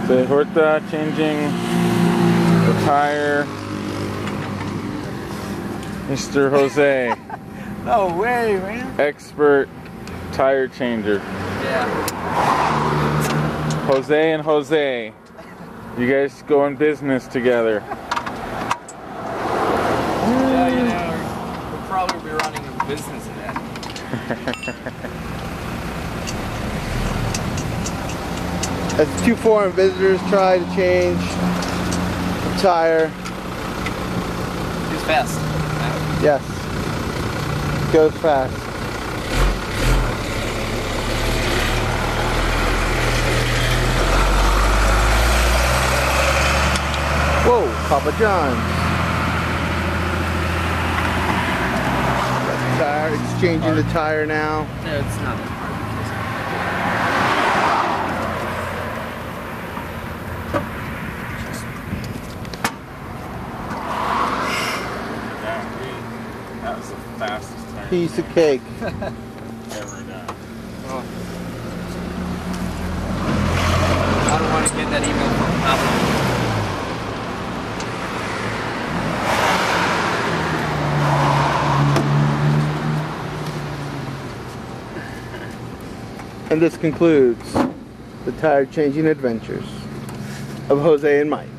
So Horta changing the tire. Mr. Jose. No way, man. Expert tire changer. Yeah. Jose and Jose. You guys go in business together. Yeah, you know, we'll probably be running a business in that. As 2 foreign visitors try to change the tire. It's fast. Yes. Goes fast. Whoa, Papa John's. Tire, exchanging the tire now. No, it's not that hard. That was the fastest tire Piece of cake. ever done. Oh. I don't want to get that email from Apple. And this concludes the tire changing adventures of Jose and Mike.